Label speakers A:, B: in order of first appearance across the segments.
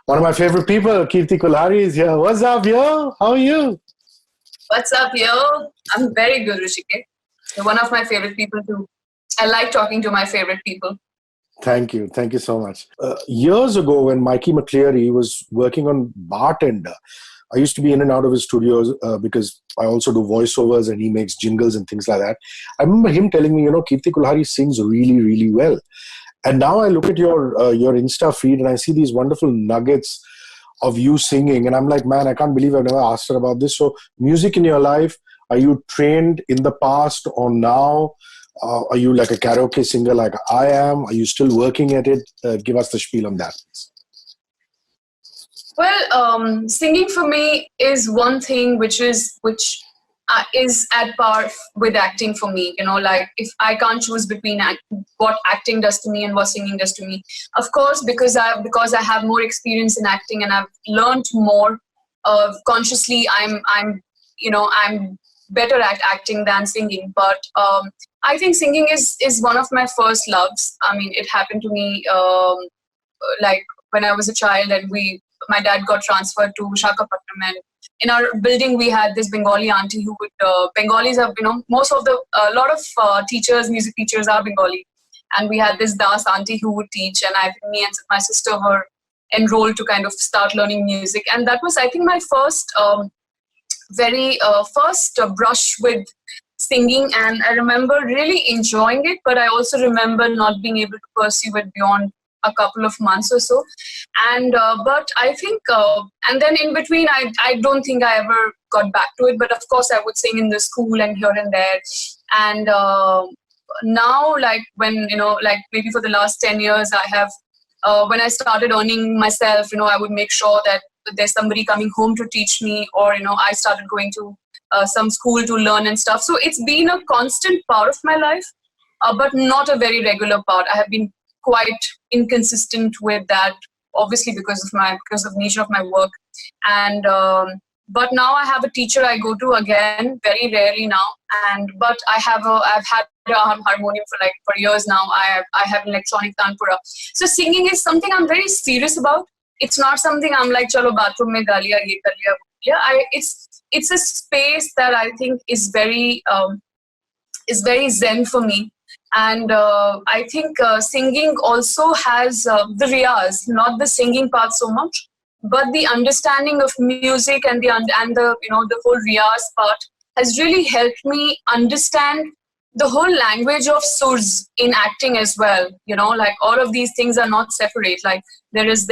A: One of my favorite people, Kirti Kulhari, is here. What's up, yo? How are you?
B: What's up, yo? I'm very good, Rishikesh. You're one of my favorite people too. I like talking to my favorite people.
A: Thank you. Thank you so much. Years ago, when Mikey McCleary was working on Bartender, I used to be in and out of his studios because I also do voiceovers and he makes jingles and things like that. I remember him telling me, Kirti Kulhari sings really, really well. And now I look at your Insta feed and I see these wonderful nuggets of you singing. And I'm like, man, I can't believe I've never asked her about this. So music in your life, are you trained in the past or now? Are you like a karaoke singer like I am? Are you still working at it? Give us the spiel on that.
B: Well, singing for me is one thing which is at par with acting for me. Like if I can't choose between what acting does to me and what singing does to me, of course, because I have more experience in acting and I've learned more. Consciously, I'm better at acting than singing. But I think singing is one of my first loves. I mean, it happened to me like when I was a child, and my dad got transferred to Visakhapatnam, and in our building we had this Bengali auntie who would Bengalis are most of the a lot of music teachers are Bengali, and we had this Das auntie who would teach, and me and my sister were enrolled to kind of start learning music, and that was I think my first first brush with singing, and I remember really enjoying it, but I also remember not being able to pursue it beyond a couple of months or so. And but I think and then in between I don't think I ever got back to it, but of course I would sing in the school and here and there. And now, like when like maybe for the last 10 years I have when I started earning myself, I would make sure that there's somebody coming home to teach me, or I started going to some school to learn and stuff. So it's been a constant part of my life, but not a very regular part. I have been quite inconsistent with that, obviously because of nature of my work. And but now I have a teacher I go to again, very rarely now. And but I've had a harmonium for years now. I have electronic tanpura. So singing is something I'm very serious about. It's not something I'm like, chalo bathroom mein ga liya, ye kar liya, wo kar liya. It's a space that I think is very zen for me. And I think singing also has the riyaz, not the singing part so much, but the understanding of music and the whole riyaz part has really helped me understand the whole language of surs in acting as well. Like all of these things are not separate. Like there is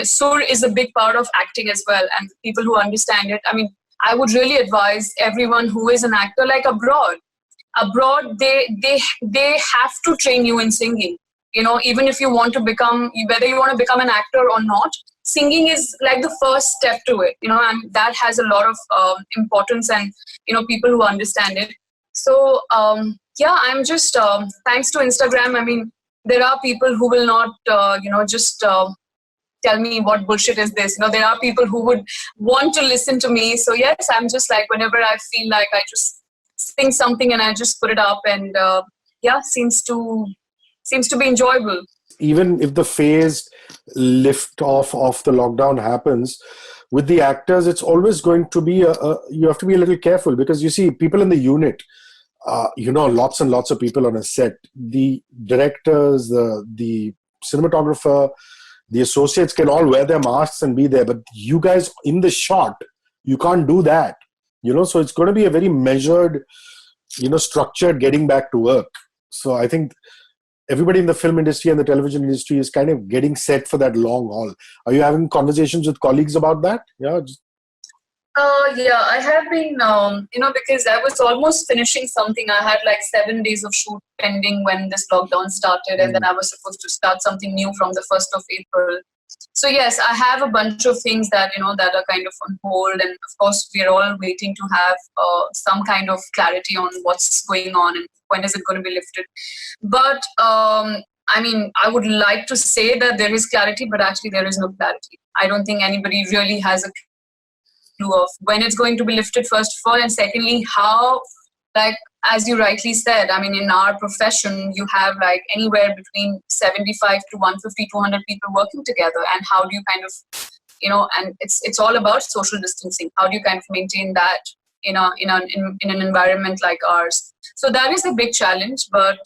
B: sur is a big part of acting as well, and people who understand it. I mean, I would really advise everyone who is an actor, like abroad, they have to train you in singing. Even if you want to whether you want to become an actor or not, singing is like the first step to it. And that has a lot of importance, and people who understand it. So yeah, I'm just thanks to Instagram. I mean, there are people who will not just tell me what bullshit is this. There are people who would want to listen to me. So yes, I'm just like, whenever I feel like I just sing something and I just put it up, and yeah, seems to be enjoyable.
A: Even if the phased lift off of the lockdown happens, with the actors, it's always going to be you have to be a little careful, because you see people in the unit, lots and lots of people on a set, the directors, the cinematographer, the associates can all wear their masks and be there, but you guys in the shot, you can't do that. So it's going to be a very measured, structured getting back to work. So I think everybody in the film industry and the television industry is kind of getting set for that long haul. Are you having conversations with colleagues about that? Yeah.
B: Yeah, I have been, because I was almost finishing something. I had like 7 days of shoot pending when this lockdown started, and then I was supposed to start something new from the 1st of April. So yes, I have a bunch of things that that are kind of on hold, and of course we're all waiting to have some kind of clarity on what's going on and when is it going to be lifted. But I mean, I would like to say that there is clarity, but actually there is no clarity. I don't think anybody really has a clue of when it's going to be lifted, first of all, and secondly, how, like, as you rightly said, I mean, in our profession, you have like anywhere between 75 to 150, 200 people working together. And how do you kind of, and it's all about social distancing. How do you kind of maintain that in an environment like ours? So that is a big challenge. But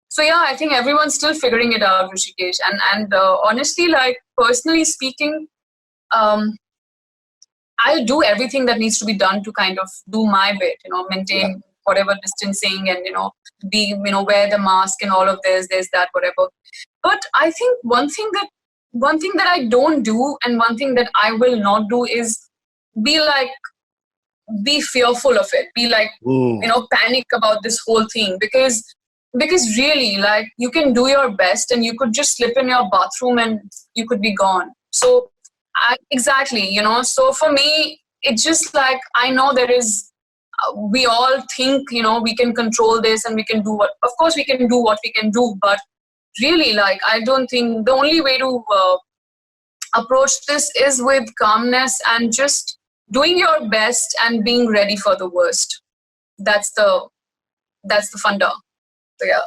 B: so yeah, I think everyone's still figuring it out, Rishikesh. And honestly, like personally speaking, I'll do everything that needs to be done to kind of do my bit, maintain whatever distancing and, be, wear the mask and all of this, that, whatever. But I think one thing that I don't do and one thing that I will not do is be fearful of it, be like, panic about this whole thing, because really, like, you can do your best and you could just slip in your bathroom and you could be gone. So exactly, so for me, it's just like, I know there is, we all think, we can control this and we can do of course we can do what we can do, but really, like, I don't think the only way to approach this is with calmness and just doing your best and being ready for the worst. That's the funda. So yeah.